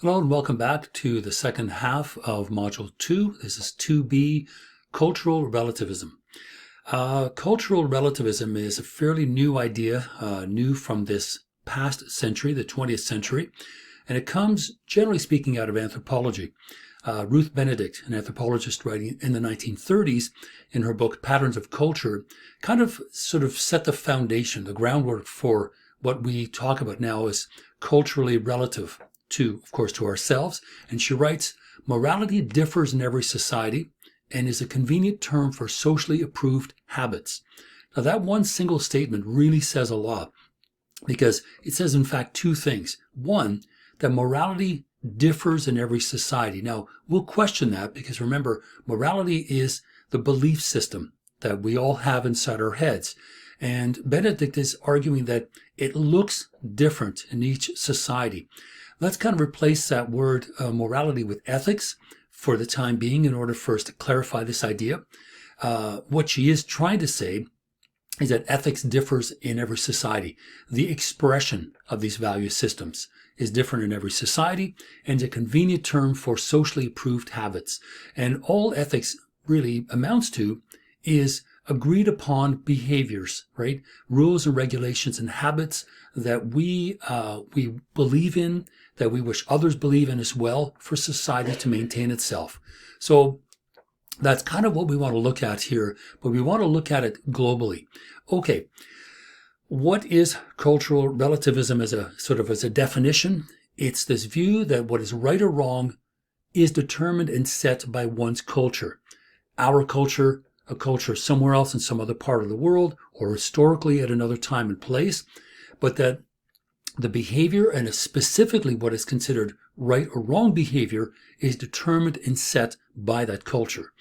Hello and welcome back to the second half of Module 2. This is 2B, Cultural Relativism. Cultural relativism is a fairly new idea, new from this past century, the 20th century, and it comes, generally speaking, out of anthropology. Ruth Benedict, an anthropologist writing in the 1930s, in her book Patterns of Culture, sort of set the foundation, the groundwork for what we talk about now as culturally relative to, of course, to ourselves. And she writes, morality differs in every society and is a convenient term for socially approved habits. Now, that one single statement really says a lot because it says, in fact, two things. One, that morality differs in every society. Now, we'll question that because remember, morality is the belief system that we all have inside our heads. And Benedict is arguing that it looks different in each society. Let's kind of replace that word morality with ethics for the time being in order for us to clarify this idea. What she is trying to say is that ethics differs in every society. The expression of these value systems is different in every society and is a convenient term for socially approved habits. And all ethics really amounts to is agreed upon behaviors, right? Rules and regulations and habits that we believe in, that we wish others believe in as well for society to maintain itself. So that's kind of what we want to look at here, but we want to look at it globally. Okay, what is cultural relativism as a definition? It's this view that what is right or wrong is determined and set by one's culture. Our culture, a culture somewhere else in some other part of the world, or historically at another time and place, but that the behavior, and specifically what is considered right or wrong behavior, is determined and set by that culture.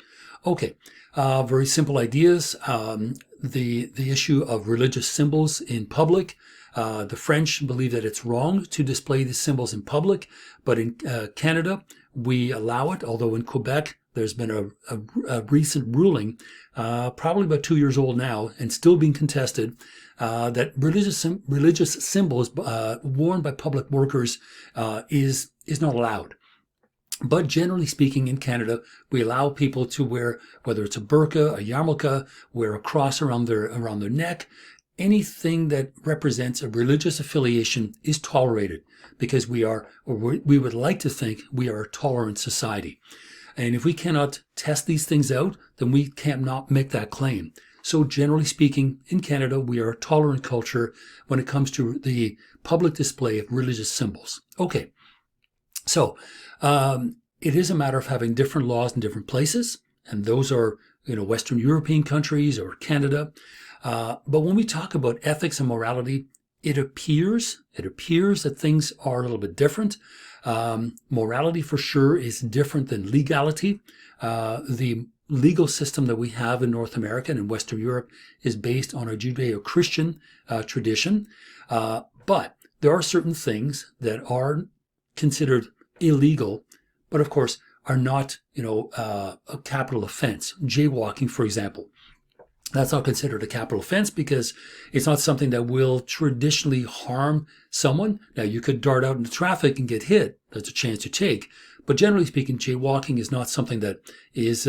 Okay, very simple ideas. The issue of religious symbols in public. The French believe that it's wrong to display these symbols in public, but in Canada, we allow it, although in Quebec, there's been a recent ruling, probably about 2 years old now, and still being contested, that religious symbols worn by public workers is not allowed. But generally speaking, in Canada, we allow people to wear, whether it's a burqa, a yarmulke, wear a cross around their neck. Anything that represents a religious affiliation is tolerated because we would like to think we are a tolerant society. And if we cannot test these things out, then we cannot make that claim. So generally speaking, in Canada, we are a tolerant culture when it comes to the public display of religious symbols. Okay, so it is a matter of having different laws in different places, and those are, Western European countries or Canada. But when we talk about ethics and morality, it appears that things are a little bit different. Morality for sure is different than legality. The legal system that we have in North America and in Western Europe is based on a Judeo-Christian tradition. But there are certain things that are considered illegal, but of course are not, a capital offense. Jaywalking, for example. That's not considered a capital offense because it's not something that will traditionally harm someone. Now, you could dart out into traffic and get hit. That's a chance you take. But generally speaking, jaywalking is not something that is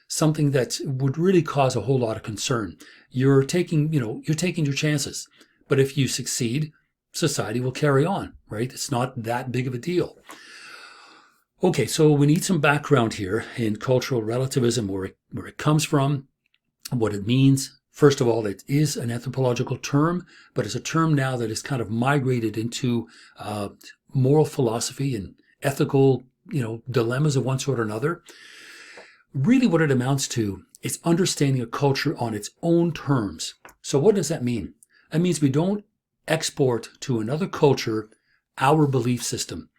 something that would really cause a whole lot of concern. You're taking your chances. But if you succeed, society will carry on, right? It's not that big of a deal. Okay, so we need some background here in cultural relativism, where it comes from, what it means. First of all, it is an anthropological term, but it's a term now that is kind of migrated into moral philosophy and ethical, dilemmas of one sort or another. Really what it amounts to is understanding a culture on its own terms. So what does that mean? That means we don't export to another culture our belief system,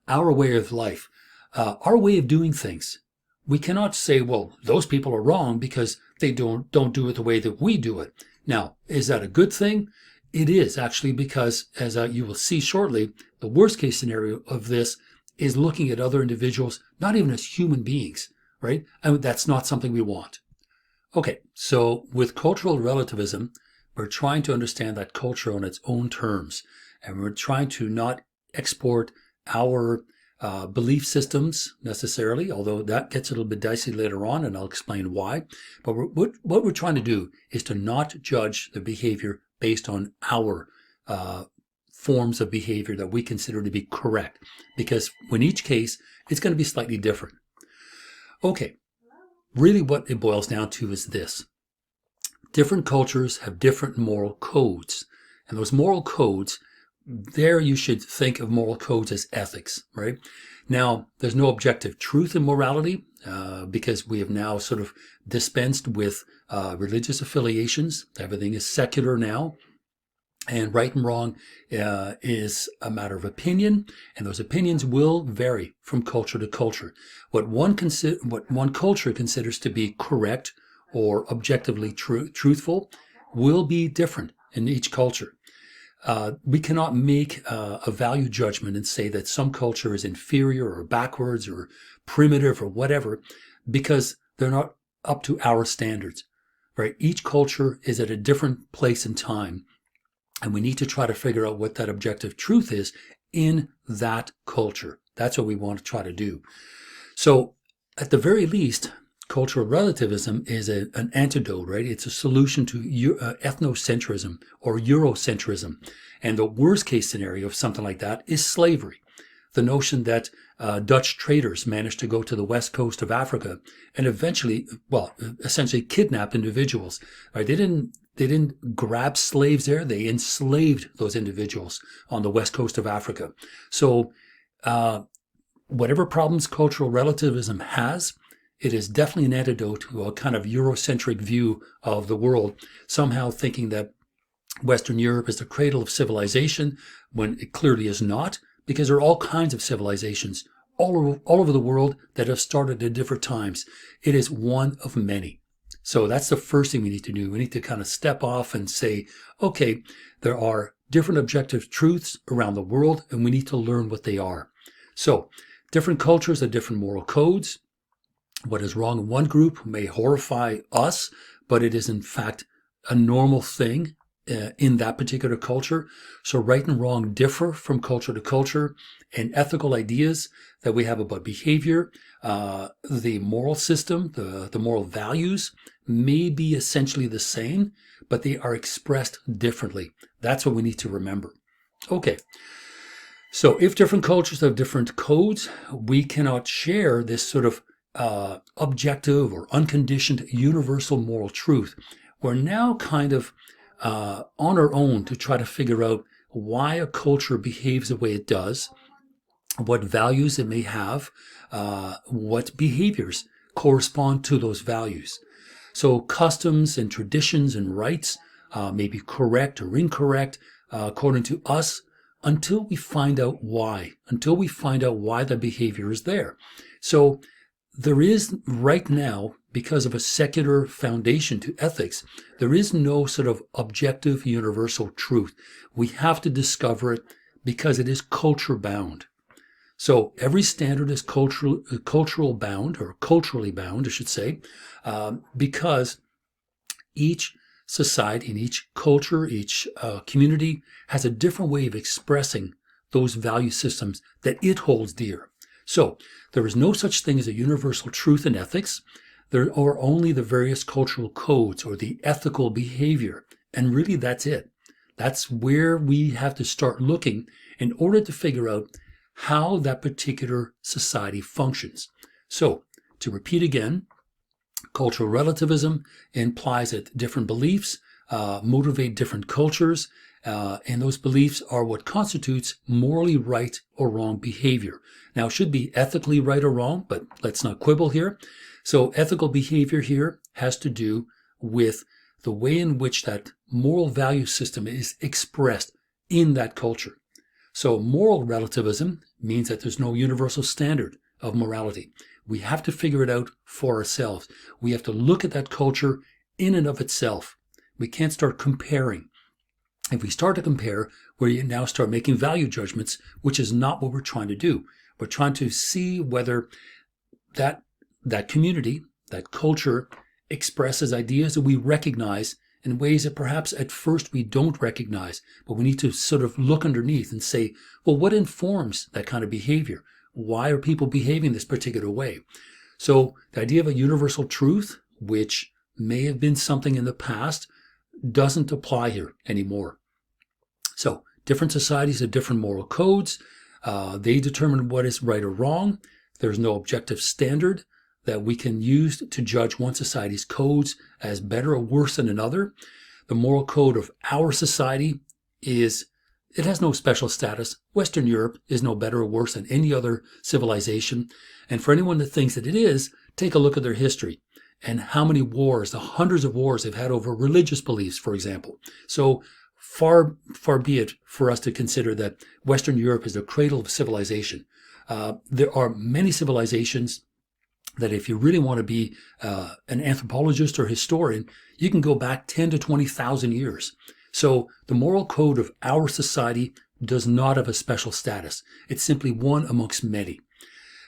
our way of life, our way of doing things. We cannot say, well, those people are wrong because they don't do it the way that we do it. Now, is that a good thing? It is actually, because as you will see shortly, the worst case scenario of this is looking at other individuals, not even as human beings, right? And that's not something we want. Okay, so with cultural relativism, we're trying to understand that culture on its own terms, and we're trying to not export our belief systems necessarily, although that gets a little bit dicey later on, and I'll explain why. But what we're trying to do is to not judge the behavior based on our forms of behavior that we consider to be correct, because in each case, it's going to be slightly different. Okay, really what it boils down to is this. Different cultures have different moral codes, and those moral codes, there you should think of moral codes as ethics, right? Now, there's no objective truth in morality because we have now sort of dispensed with religious affiliations. Everything is secular now. And right and wrong is a matter of opinion, and those opinions will vary from culture to culture. What one culture considers to be correct or objectively truthful will be different in each culture. We cannot make a value judgment and say that some culture is inferior or backwards or primitive or whatever because they're not up to our standards, right? Each culture is at a different place in time, and we need to try to figure out what that objective truth is in that culture. That's what we want to try to do. So at the very least, cultural relativism is an antidote, right? It's a solution to ethnocentrism or Eurocentrism. And the worst case scenario of something like that is slavery. The notion that Dutch traders managed to go to the west coast of Africa and eventually, essentially kidnap individuals, right? They didn't grab slaves there. They enslaved those individuals on the west coast of Africa. So whatever problems cultural relativism has, it is definitely an antidote to a kind of Eurocentric view of the world, somehow thinking that Western Europe is the cradle of civilization when it clearly is not, because there are all kinds of civilizations all over the world that have started at different times. It is one of many. So that's the first thing we need to do. We need to kind of step off and say, okay, there are different objective truths around the world, and we need to learn what they are. So different cultures have different moral codes. What is wrong in one group may horrify us, but it is in fact a normal thing in that particular culture. So right and wrong differ from culture to culture, and ethical ideas that we have about behavior, the moral system, the moral values may be essentially the same, but they are expressed differently. That's what we need to remember. Okay. So if different cultures have different codes, we cannot share this sort of objective or unconditioned universal moral truth. We're now kind of on our own to try to figure out why a culture behaves the way it does, what values it may have, what behaviors correspond to those values. So customs and traditions and rites may be correct or incorrect according to us until we find out why, the behavior is there. So there is right now, because of a secular foundation to ethics, there is no sort of objective universal truth. We have to discover it because it is culture bound. So every standard is cultural bound, or culturally bound, I should say, because each society and each culture, each community has a different way of expressing those value systems that it holds dear. So there is no such thing as a universal truth in ethics. There are only the various cultural codes or the ethical behavior. And really that's it. That's where we have to start looking in order to figure out how that particular society functions. So to repeat again, cultural relativism implies that different beliefs motivate different cultures, and those beliefs are what constitutes morally right or wrong behavior. Now, it should be ethically right or wrong, but let's not quibble here. So ethical behavior here has to do with the way in which that moral value system is expressed in that culture. So moral relativism means that there's no universal standard of morality. We have to figure it out for ourselves. We have to look at that culture in and of itself. We can't start comparing. If we start to compare, we now start making value judgments, which is not what we're trying to do. We're trying to see whether that community, that culture, expresses ideas that we recognize in ways that perhaps at first we don't recognize, but we need to sort of look underneath and say, well, what informs that kind of behavior? Why are people behaving this particular way? So the idea of a universal truth, which may have been something in the past, doesn't apply here anymore. So different societies have different moral codes. They determine what is right or wrong. There's no objective standard that we can use to judge one society's codes as better or worse than another. The moral code of our society it has no special status. Western Europe is no better or worse than any other civilization. And for anyone that thinks that it is, take a look at their history and how many wars, the hundreds of wars they've had over religious beliefs, for example. So far be it for us to consider that Western Europe is the cradle of civilization. There are many civilizations that if you really want to be an anthropologist or historian, you can go back 10 to 20,000 years. So the moral code of our society does not have a special status. It's simply one amongst many.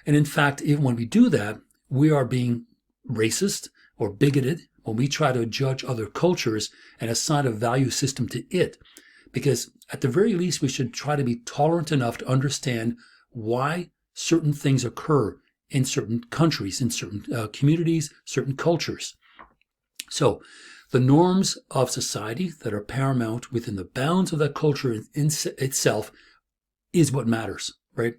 And in fact, even when we do that, we are being racist or bigoted when we try to judge other cultures and assign a value system to it. Because at the very least, we should try to be tolerant enough to understand why certain things occur in certain countries, in certain communities, certain cultures. So the norms of society that are paramount within the bounds of that culture in itself is what matters, right?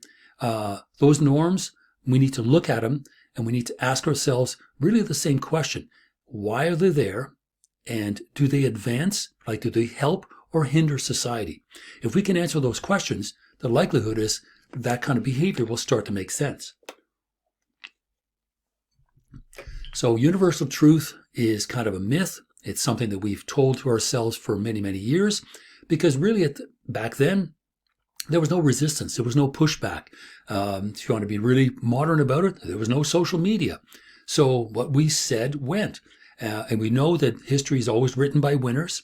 Those norms, we need to look at them and we need to ask ourselves really the same question. Why are they there? And do they advance? Like, do they help or hinder society? If we can answer those questions, the likelihood is that kind of behavior will start to make sense. So universal truth is kind of a myth. It's something that we've told to ourselves for many, many years, because really back then, there was no resistance. There was no pushback. If you want to be really modern about it, there was no social media. So what we said went. And we know that history is always written by winners.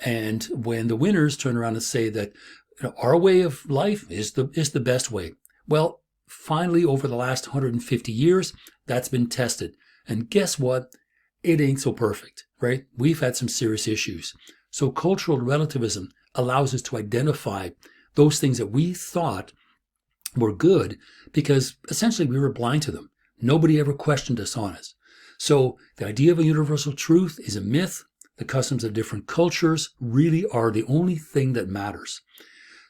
And when the winners turn around and say that our way of life is the best way. Well, finally, over the last 150 years, that's been tested. And guess what? It ain't so perfect, right? We've had some serious issues. So cultural relativism allows us to identify those things that we thought were good because essentially we were blind to them. Nobody ever questioned us on it. So the idea of a universal truth is a myth. The customs of different cultures really are the only thing that matters.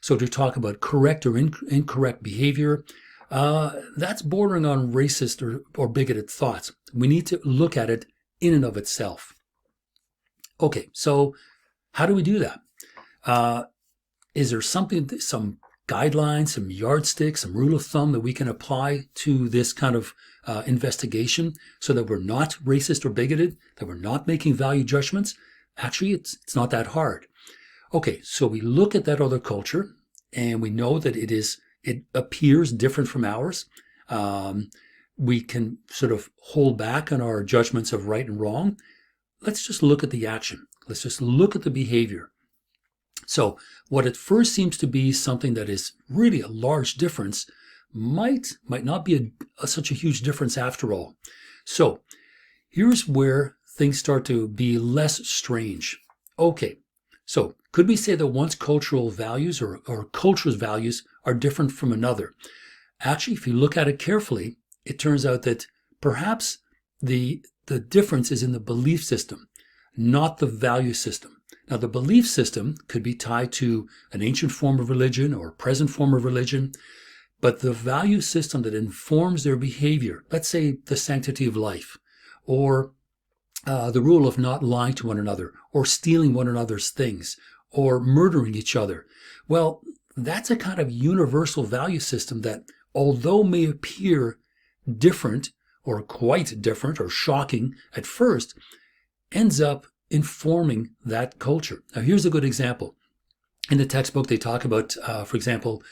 So to talk about correct or incorrect behavior, that's bordering on racist or bigoted thoughts. We need to look at it in and of itself. Okay, so how do we do that? Is there some guidelines, some yardsticks, some rule of thumb that we can apply to this kind of investigation so that we're not racist or bigoted, that we're not making value judgments? Actually, it's not that hard. Okay, so we look at that other culture and we know that it appears different from ours. We can sort of hold back on our judgments of right and wrong. Let's just look at the action. Let's just look at the behavior. So what at first seems to be something that is really a large difference might not be such a huge difference after all. So here's where things start to be less strange. Okay, so could we say that one's cultural values or culture's values are different from another? Actually, if you look at it carefully, it turns out that perhaps the difference is in the belief system, not the value system. Now, the belief system could be tied to an ancient form of religion or a present form of religion, but the value system that informs their behavior, let's say the sanctity of life, or the rule of not lying to one another, or stealing one another's things, or murdering each other, well, that's a kind of universal value system that, although may appear different or quite different or shocking at first, ends up informing that culture. Now, here's a good example. In the textbook, they talk about, for example,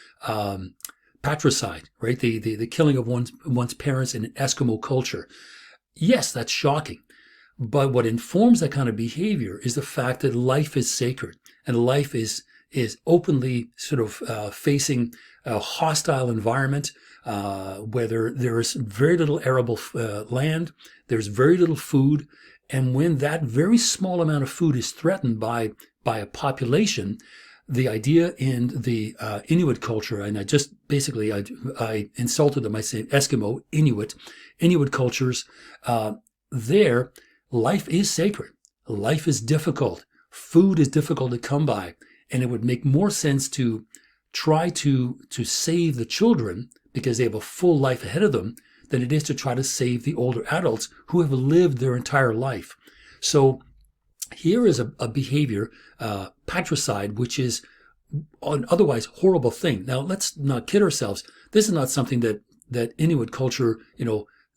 patricide, right? The killing of one's parents in an Eskimo culture. Yes, that's shocking. But what informs that kind of behavior is the fact that life is sacred and life is openly sort of facing a hostile environment where there is very little arable land, there's very little food, And when that very small amount of food is threatened by a population, the idea in the Inuit culture, and I insulted them. I said Eskimo, Inuit cultures. There, life is sacred. Life is difficult. Food is difficult to come by, and it would make more sense to try to save the children because they have a full life ahead of them than it is to try to save the older adults who have lived their entire life. So here is a behavior, patricide, which is an otherwise horrible thing. Now, let's not kid ourselves. This is not something that Inuit culture,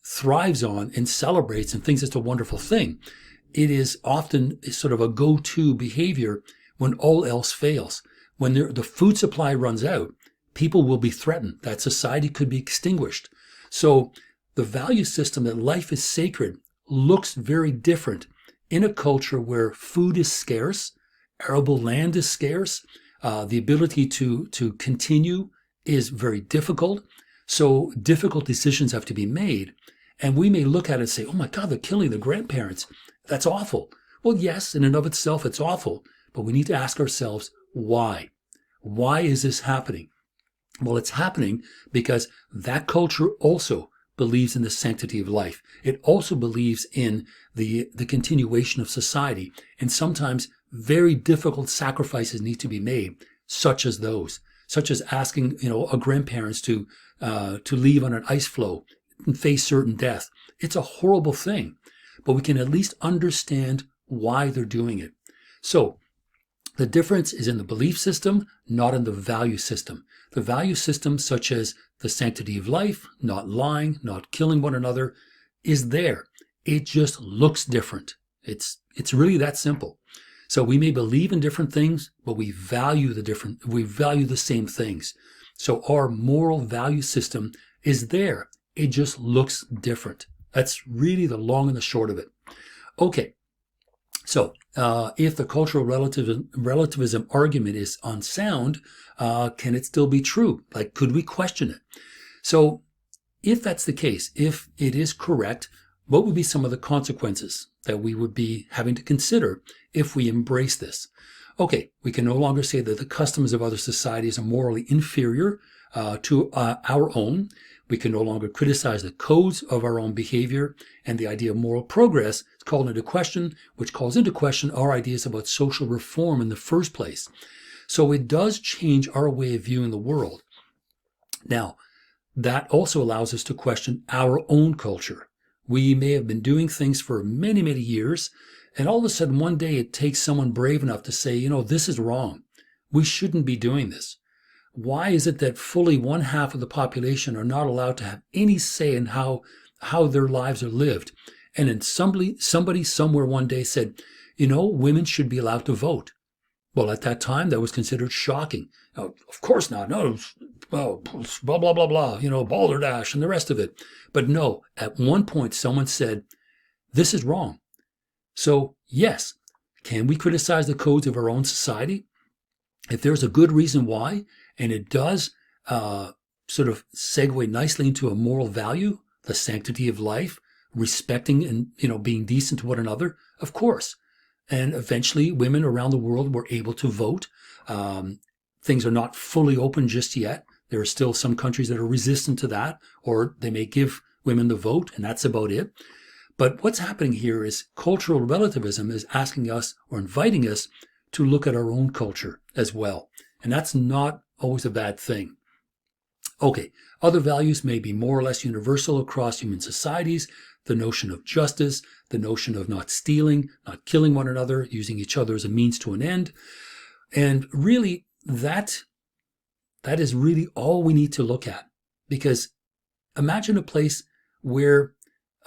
thrives on and celebrates and thinks it's a wonderful thing. It is often sort of a go-to behavior when all else fails. When the food supply runs out, people will be threatened. That society could be extinguished. So the value system that life is sacred looks very different in a culture where food is scarce, arable land is scarce, the ability to continue is very difficult. So difficult decisions have to be made. And we may look at it and say, oh my God, they're killing the grandparents. That's awful. Well, yes, in and of itself, it's awful. But we need to ask ourselves, why? Why is this happening? Well, it's happening because that culture also believes in the sanctity of life. It also believes in the continuation of society. And sometimes very difficult sacrifices need to be made, such as asking, a grandparents to leave on an ice floe and face certain death. It's a horrible thing, but we can at least understand why they're doing it. So the difference is in the belief system, not in the value system. The value system, such as the sanctity of life, not lying, not killing one another, is there. It just looks different. It's really that simple. So we may believe in different things, but we value the same things. So our moral value system is there. It just looks different. That's really the long and the short of it. Okay. So if the cultural relativism argument is unsound, can it still be true? Like, could we question it? So if that's the case, if it is correct, what would be some of the consequences that we would be having to consider if we embrace this? Okay, we can no longer say that the customs of other societies are morally inferior to our own. We can no longer criticize the codes of our own behavior, and the idea of moral progress is called into question, which calls into question our ideas about social reform in the first place. So it does change our way of viewing the world. Now, that also allows us to question our own culture. We may have been doing things for many, many years, and all of a sudden one day it takes someone brave enough to say, this is wrong. We shouldn't be doing this. Why is it that fully one half of the population are not allowed to have any say in how their lives are lived? And then somebody somewhere one day said, women should be allowed to vote. Well, at that time, that was considered shocking. Of course not. No, well, blah, blah, blah, blah, balderdash and the rest of it. But no, at one point, someone said, this is wrong. So yes, can we criticize the codes of our own society? If there's a good reason why, and it does sort of segue nicely into a moral value, the sanctity of life, respecting and being decent to one another, of course. And eventually women around the world were able to vote. Things are not fully open just yet. There are still some countries that are resistant to that, or they may give women the vote, and that's about it. But what's happening here is cultural relativism is asking us or inviting us to look at our own culture as well. And that's not always a bad thing. Okay, other values may be more or less universal across human societies. The notion of justice, the notion of not stealing, not killing one another, using each other as a means to an end. And really, that is really all we need to look at. Because imagine a place where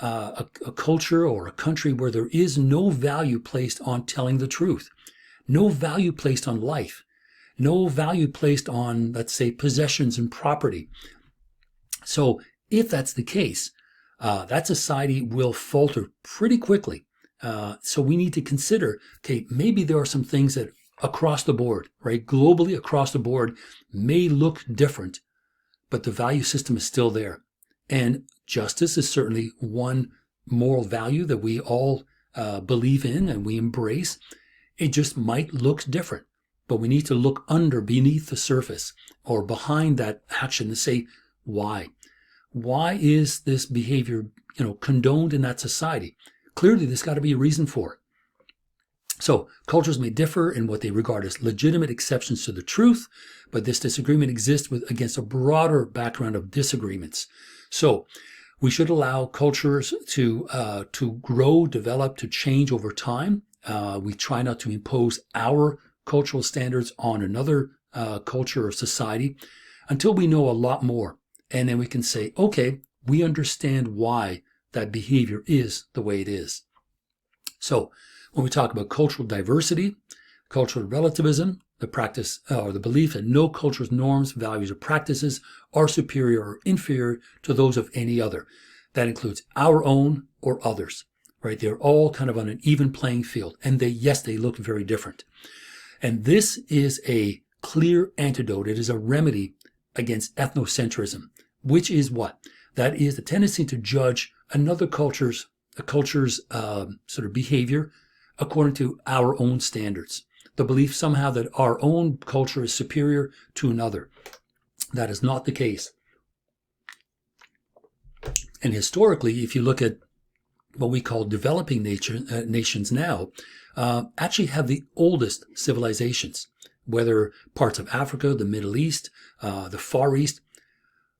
a culture or a country where there is no value placed on telling the truth, no value placed on life, no value placed on, let's say, possessions and property. So if that's the case, that society will falter pretty quickly. So we need to consider, okay, maybe there are some things that across the board, right, globally across the board may look different, but the value system is still there. And justice is certainly one moral value that we all believe in and we embrace. It just might look different, but we need to look beneath the surface or behind that action and say, why? Why is this behavior, condoned in that society? Clearly, there's got to be a reason for it. So cultures may differ in what they regard as legitimate exceptions to the truth, but this disagreement exists against a broader background of disagreements. So we should allow cultures to grow, develop, to change over time. We try not to impose our cultural standards on another culture or society until we know a lot more. And then we can say, okay, we understand why that behavior is the way it is. So when we talk about cultural diversity, cultural relativism, the practice or the belief that no culture's norms, values, or practices are superior or inferior to those of any other. That includes our own or others, right? They're all kind of on an even playing field. And they look very different. And this is a clear antidote. It is a remedy against ethnocentrism, which is what? That is the tendency to judge another culture's sort of behavior according to our own standards. The belief somehow that our own culture is superior to another. That is not the case. And historically, if you look at what we call developing nations now, actually have the oldest civilizations, whether parts of Africa, the Middle East, the Far East.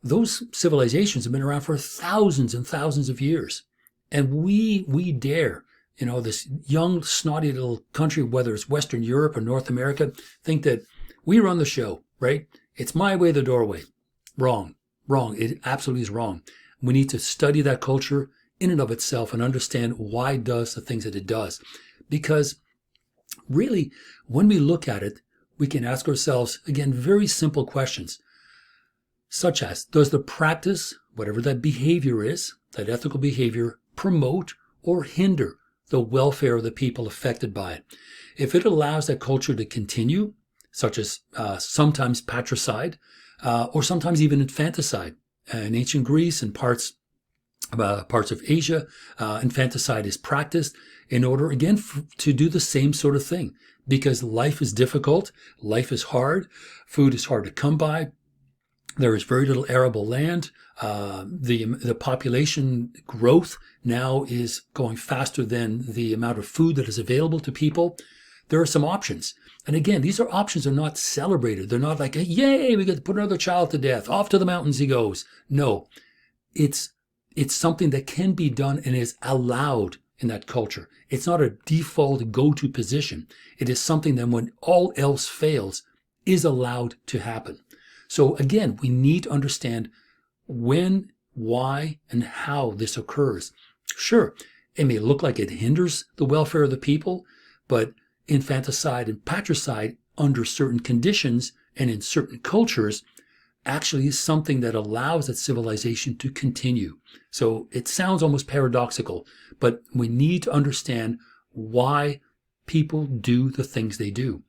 Those civilizations have been around for thousands and thousands of years. And we dare, this young, snotty little country, whether it's Western Europe or North America, think that we run the show, right? It's my way, the doorway. Wrong. It absolutely is wrong. We need to study that culture in and of itself and understand why it does the things that it does. Because really, when we look at it, we can ask ourselves, again, very simple questions, such as, does the practice, whatever that behavior is, that ethical behavior, promote or hinder the welfare of the people affected by it? If it allows that culture to continue, such as sometimes patricide, or sometimes even infanticide. In ancient Greece and parts of Asia, infanticide is practiced in order, again, to do the same sort of thing. Because life is difficult, life is hard, food is hard to come by, there is very little arable land, the population growth now is going faster than the amount of food that is available to people. There are some options. And again, these options are not celebrated. They're not like, yay, we get to put another child to death. Off to the mountains he goes. No, it's something that can be done and is allowed in that culture. It's not a default go-to position. It is something that when all else fails is allowed to happen. So again, we need to understand when, why, and how this occurs. Sure, it may look like it hinders the welfare of the people, but infanticide and patricide under certain conditions and in certain cultures actually is something that allows that civilization to continue. So it sounds almost paradoxical, but we need to understand why people do the things they do.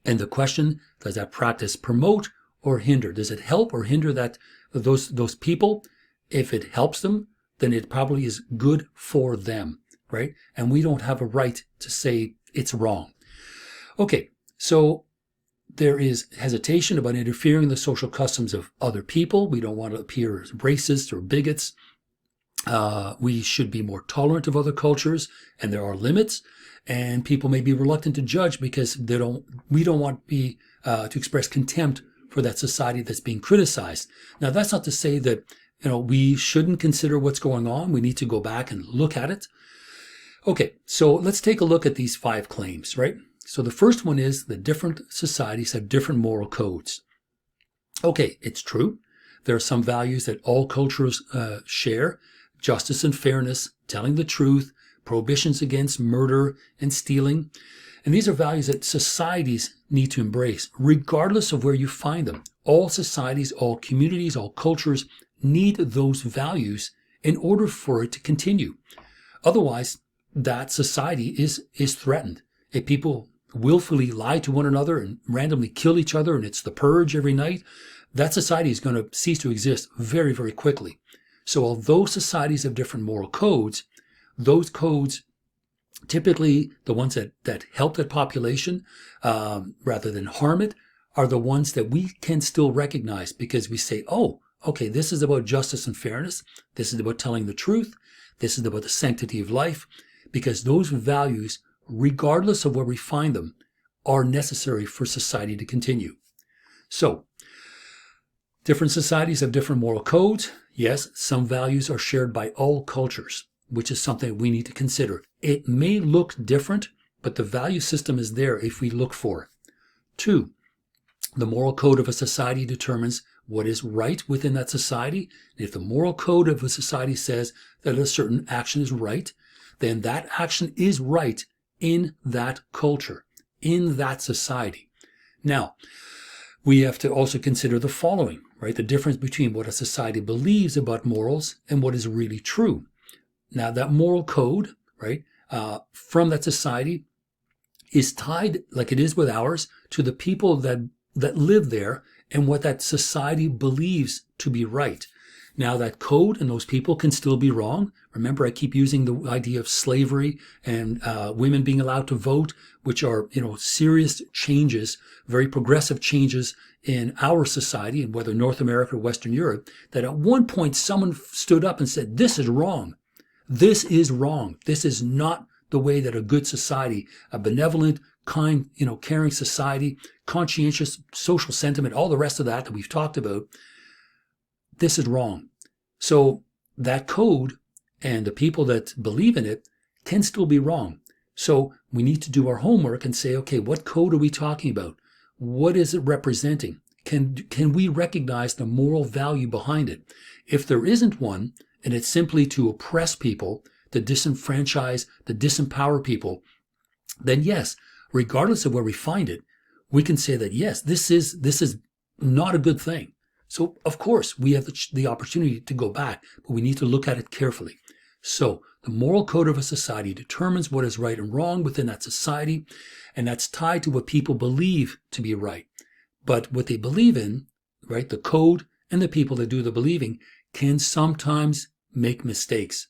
And the question, does that practice promote or hinder? Does it help or hinder those people? If it helps them, then it probably is good for them, right? And we don't have a right to say it's wrong. Okay, so there is hesitation about interfering in the social customs of other people. We don't want to appear as racist or bigots. We should be more tolerant of other cultures, and there are limits. And people may be reluctant to judge because we don't want to express contempt for that society that's being criticized. Now, that's not to say that we shouldn't consider what's going on. We need to go back and look at it. Okay, so let's take a look at these 5 claims, right? So the first one is that different societies have different moral codes. Okay, it's true. There are some values that all cultures share: justice and fairness, telling the truth, prohibitions against murder and stealing. And these are values that societies need to embrace, regardless of where you find them. All societies, all communities, all cultures need those values in order for it to continue. Otherwise, that society is threatened. If people willfully lie to one another and randomly kill each other, and it's the purge every night, that society is going to cease to exist very, very quickly. So although societies have different moral codes, those codes Typically, the ones that help that population rather than harm it are the ones that we can still recognize because we say, oh, okay, this is about justice and fairness. This is about telling the truth. This is about the sanctity of life, because those values, regardless of where we find them, are necessary for society to continue. So, different societies have different moral codes. Yes, some values are shared by all cultures, which is something we need to consider. It may look different, but the value system is there if we look for it. 2, the moral code of a society determines what is right within that society. If the moral code of a society says that a certain action is right, then that action is right in that culture, in that society. Now, we have to also consider the following, right? The difference between what a society believes about morals and what is really true. Now, that moral code, right, from that society is tied, like it is with ours, to the people that live there and what that society believes to be right. Now, that code and those people can still be wrong. Remember, I keep using the idea of slavery and women being allowed to vote, which are, serious changes, very progressive changes in our society, and whether North America or Western Europe, that at one point someone stood up and said, this is wrong. This is wrong. This is not the way that a good society, a benevolent, kind, caring society, conscientious social sentiment, all the rest of that we've talked about, this is wrong. So that code and the people that believe in it can still be wrong. So we need to do our homework and say, okay, what code are we talking about? What is it representing? Can we recognize the moral value behind it? If there isn't one, and it's simply to oppress people, to disenfranchise, to disempower people, then yes, regardless of where we find it, we can say that yes, this is not a good thing. So of course we have the opportunity to go back, but we need to look at it carefully. So the moral code of a society determines what is right and wrong within that society, and that's tied to what people believe to be right. But what they believe in, right, the code and the people that do the believing can sometimes make mistakes.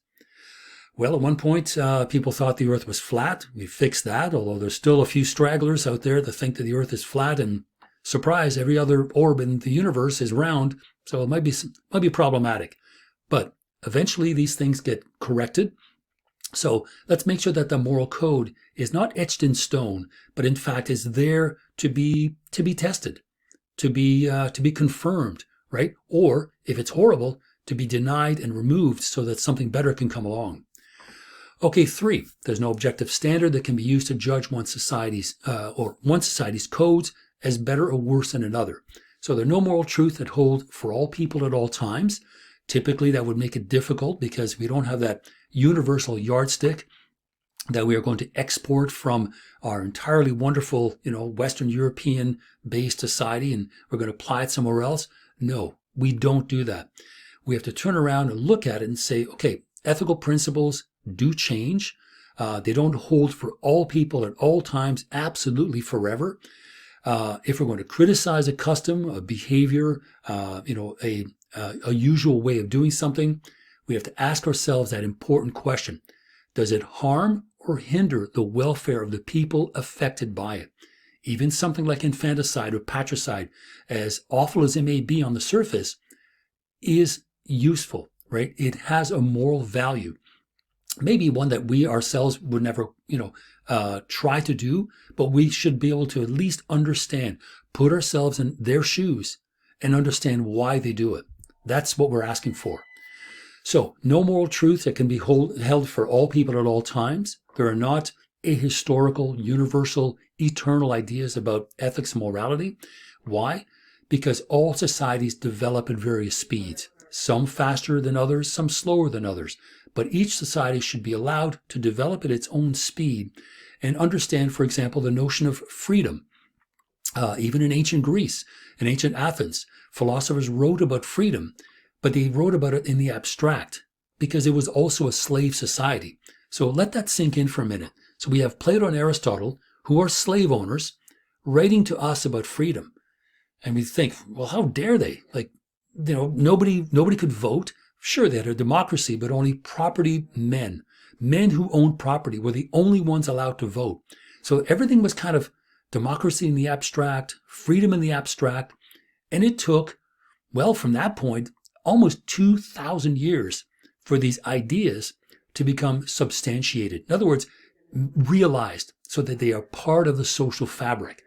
Well, at one point, people thought the earth was flat. We fixed that, although there's still a few stragglers out there that think that the earth is flat, and surprise, every other orb in the universe is round, so it might be problematic. But eventually these things get corrected. So let's make sure that the moral code is not etched in stone, but in fact is there to be tested, to be confirmed, right? Or if it's horrible, to be denied and removed so that something better can come along. Okay, 3, there's no objective standard that can be used to judge one society's codes as better or worse than another. So there's no moral truth that holds for all people at all times. Typically, that would make it difficult because we don't have that universal yardstick that we are going to export from our entirely wonderful, Western European-based society, and we're going to apply it somewhere else. No, we don't do that. We have to turn around and look at it and say, okay, ethical principles do change. They don't hold for all people at all times, absolutely forever. If we're going to criticize a custom, a behavior, a usual way of doing something, we have to ask ourselves that important question. Does it harm or hinder the welfare of the people affected by it? Even something like infanticide or patricide, as awful as it may be on the surface, is useful, right? It has a moral value. Maybe one that we ourselves would never, try to do, but we should be able to at least understand, put ourselves in their shoes and understand why they do it. That's what we're asking for. So no moral truth that can be held for all people at all times. There are not ahistorical, universal, eternal ideas about ethics and morality. Why? Because all societies develop at various speeds, some faster than others, some slower than others. But each society should be allowed to develop at its own speed and understand, for example, the notion of freedom. Even in ancient Greece, in ancient Athens, philosophers wrote about freedom, but they wrote about it in the abstract because it was also a slave society. So let that sink in for a minute. So we have Plato and Aristotle, who are slave owners, writing to us about freedom. And we think, well, how dare they? Nobody could vote. Sure, they had a democracy, but only property men. Men who owned property were the only ones allowed to vote. So everything was kind of democracy in the abstract, freedom in the abstract. And it took, well, from that point, almost 2,000 years for these ideas to become substantiated. In other words, realized so that they are part of the social fabric.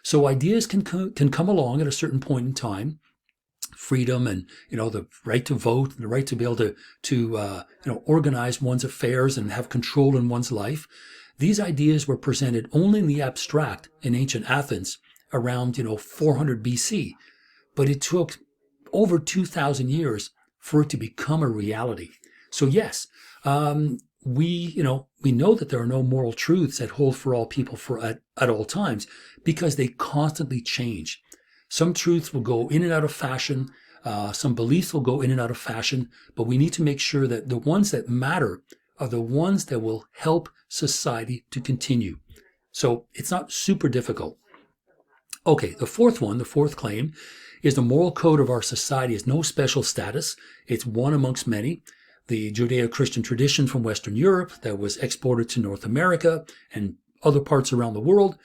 So ideas can come along at a certain point in time, freedom and the right to vote, the right to be able to organize one's affairs and have control in one's life. These ideas were presented only in the abstract in ancient Athens around 400 BC, but it took over 2,000 years for it to become a reality. So yes, we know that there are no moral truths that hold for all people at all times because they constantly change. Some truths will go in and out of fashion. Some beliefs will go in and out of fashion, but we need to make sure that the ones that matter are the ones that will help society to continue. So it's not super difficult. Okay, the fourth claim is the moral code of our society has no special status. It's one amongst many. The Judeo-Christian tradition from Western Europe that was exported to North America and other parts around the world,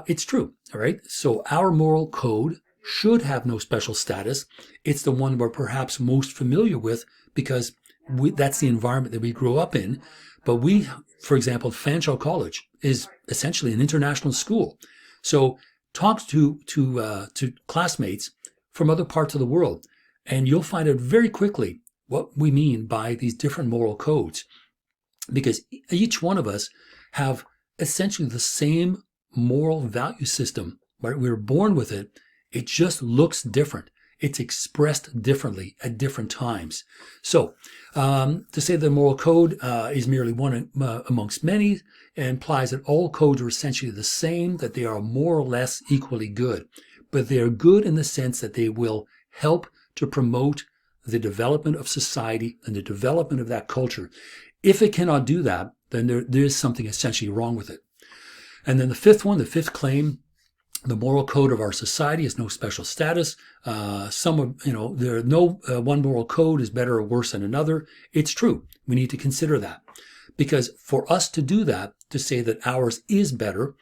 it's true, all right? So our moral code should have no special status. It's the one we're perhaps most familiar with because that's the environment that we grew up in. But we, for example, Fanshawe College is essentially an international school. So talk to classmates from other parts of the world, and you'll find out very quickly what we mean by these different moral codes, because each one of us have essentially the same moral value system, right? We were born with it. It just looks different. It's expressed differently at different times. So to say the moral code is merely one amongst many implies that all codes are essentially the same, that they are more or less equally good. But they are good in the sense that they will help to promote the development of society and the development of that culture. If it cannot do that, then there is something essentially wrong with it. And then the fifth claim, the moral code of our society has no special status. There are no one moral code is better or worse than another. It's true. We need to consider that. Because for us to do that, to say that ours is better,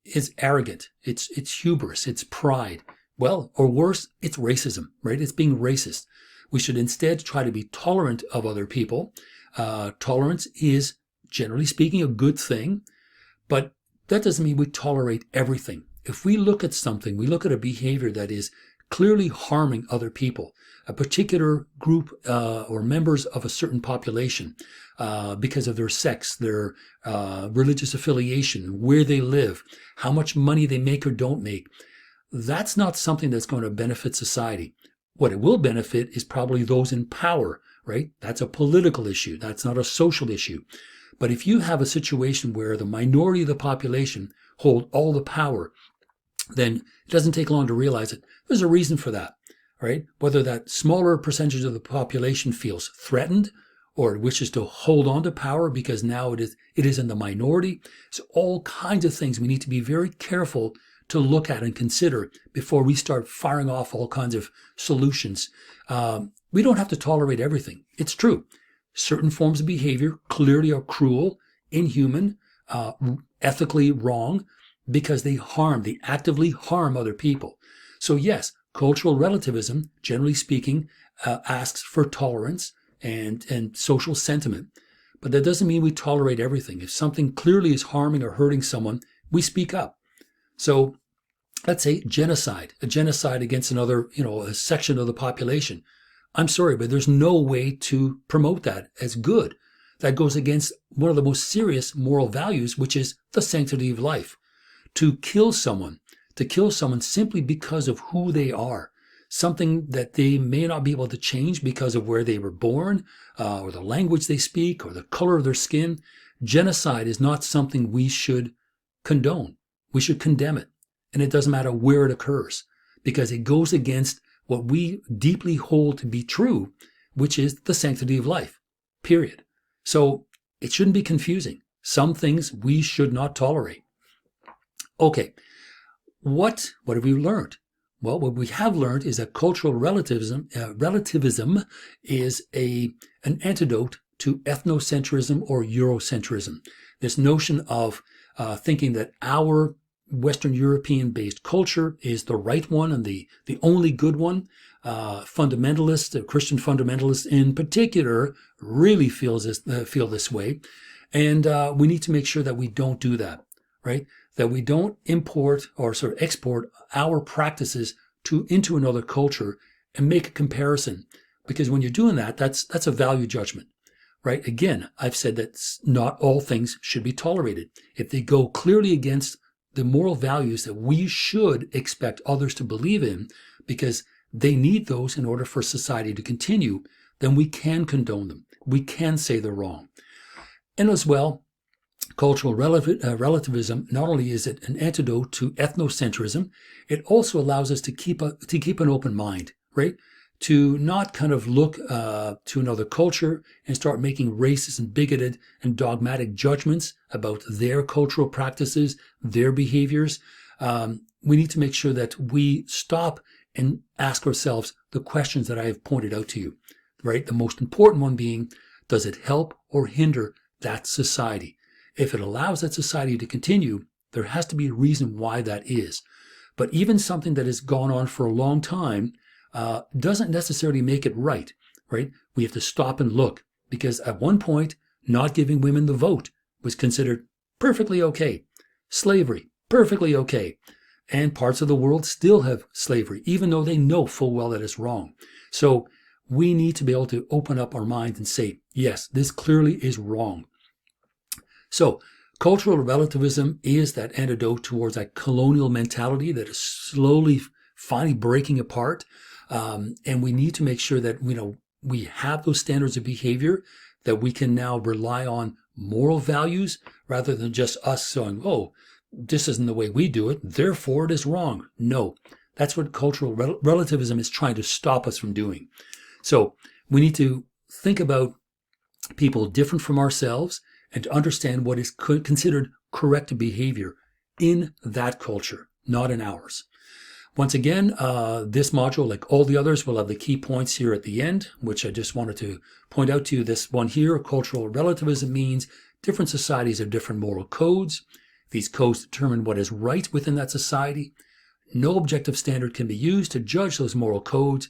is arrogant. It's hubris. It's pride. Well, or worse, it's racism, right? It's being racist. We should instead try to be tolerant of other people. Tolerance is, generally speaking, a good thing, but that doesn't mean we tolerate everything. If we look at something, we look at a behavior that is clearly harming other people, a particular group or members of a certain population because of their sex, their religious affiliation, where they live, how much money they make or don't make, that's not something that's going to benefit society. What it will benefit is probably those in power, right? That's a political issue. That's not a social issue. But if you have a situation where the minority of the population hold all the power, then it doesn't take long to realize it. There's a reason for that, right? Whether that smaller percentage of the population feels threatened or wishes to hold on to power because now it is in the minority. So all kinds of things we need to be very careful to look at and consider before we start firing off all kinds of solutions. We don't have to tolerate everything. It's true. Certain forms of behavior clearly are cruel, inhuman, ethically wrong, because they actively harm other people. So yes, cultural relativism, generally speaking, asks for tolerance and social sentiment. But that doesn't mean we tolerate everything. If something clearly is harming or hurting someone, we speak up. So let's say a genocide against another, a section of the population. I'm sorry, but there's no way to promote that as good. That goes against one of the most serious moral values, which is the sanctity of life. To kill someone simply because of who they are, something that they may not be able to change because of where they were born, or the language they speak, or the color of their skin. Genocide is not something we should condone. We should condemn it. And it doesn't matter where it occurs, because it goes against what we deeply hold to be true, which is the sanctity of life, period. So it shouldn't be confusing. Some things we should not tolerate. Okay, what have we learned? Well, what we have learned is that cultural relativism is an antidote to ethnocentrism or Eurocentrism. This notion of thinking that our Western European-based culture is the right one and the only good one. Fundamentalists, Christian fundamentalists in particular, really feel this way. And we need to make sure that we don't do that, right? That we don't import or sort of export our practices into another culture and make a comparison. Because when you're doing that, that's a value judgment, right? Again, I've said that not all things should be tolerated. If they go clearly against the moral values that we should expect others to believe in, because they need those in order for society to continue, then we can condone them. We can say they're wrong. And as well, cultural relativism, not only is it an antidote to ethnocentrism, it also allows us to keep an open mind, right? To not kind of look to another culture and start making racist and bigoted and dogmatic judgments about their cultural practices, their behaviors. We need to make sure that we stop and ask ourselves the questions that I have pointed out to you, right? The most important one being, does it help or hinder that society? If it allows that society to continue, there has to be a reason why that is. But even something that has gone on for a long time doesn't necessarily make it right? We have to stop and look, because at one point, not giving women the vote was considered perfectly okay. Slavery, perfectly okay. And parts of the world still have slavery, even though they know full well that it's wrong. So we need to be able to open up our minds and say, yes, this clearly is wrong. So cultural relativism is that antidote towards that colonial mentality that is slowly, finally breaking apart. And we need to make sure that we have those standards of behavior, that we can now rely on moral values rather than just us saying, oh, this isn't the way we do it, therefore it is wrong. No, that's what cultural relativism is trying to stop us from doing. So we need to think about people different from ourselves and to understand what is considered correct behavior in that culture, not in ours. Once again, this module, like all the others, will have the key points here at the end, which I just wanted to point out to you. This one here, cultural relativism, means different societies have different moral codes. These codes determine what is right within that society. No objective standard can be used to judge those moral codes.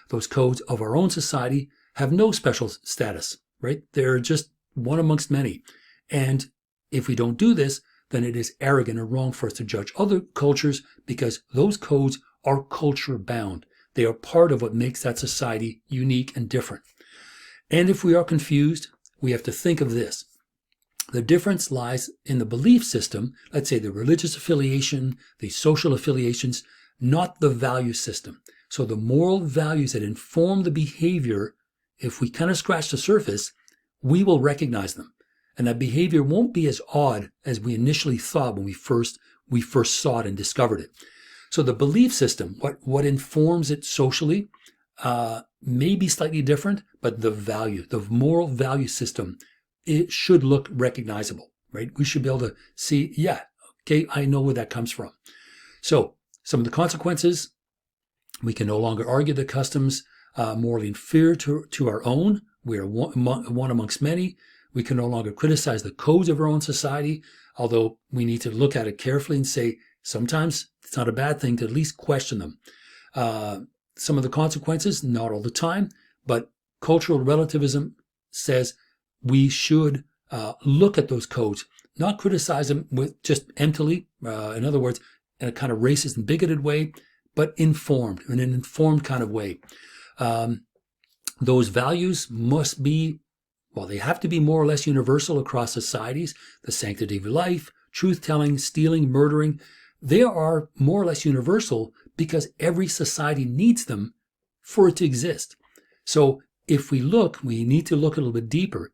Those codes of our own society have no special status, right? They're just one amongst many. And if we don't do this, then it is arrogant and wrong for us to judge other cultures, because those codes are culture bound. They are part of what makes that society unique and different. And if we are confused, we have to think of this. The difference lies in the belief system, let's say the religious affiliation, the social affiliations, not the value system. So the moral values that inform the behavior, if we kind of scratch the surface, we will recognize them. And that behavior won't be as odd as we initially thought when we first saw it and discovered it. So the belief system, what informs it socially, may be slightly different, but the moral value system, it should look recognizable, right? We should be able to see, yeah, okay, I know where that comes from. So some of the consequences, we can no longer argue that customs morally inferior to our own. We are one amongst many. We can no longer criticize the codes of our own society, although we need to look at it carefully and say, sometimes it's not a bad thing to at least question them. Some of the consequences, not all the time, but cultural relativism says we should look at those codes, not criticize them with just emptily, in other words, in a kind of racist and bigoted way, but informed, in an informed kind of way. Those values must be, well, they have to be more or less universal across societies. The sanctity of life, truth-telling, stealing, murdering, they are more or less universal because every society needs them for it to exist. So if we look, we need to look a little bit deeper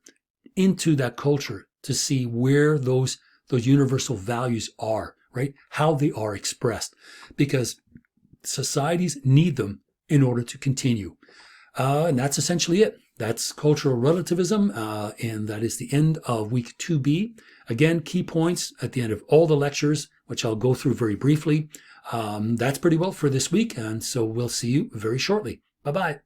into that culture to see where those universal values are, right? How they are expressed, because societies need them in order to continue. And that's essentially it. That's cultural relativism, and that is the end of week 2B. Again, key points at the end of all the lectures, which I'll go through very briefly. That's pretty well for this week, and so we'll see you very shortly. Bye-bye.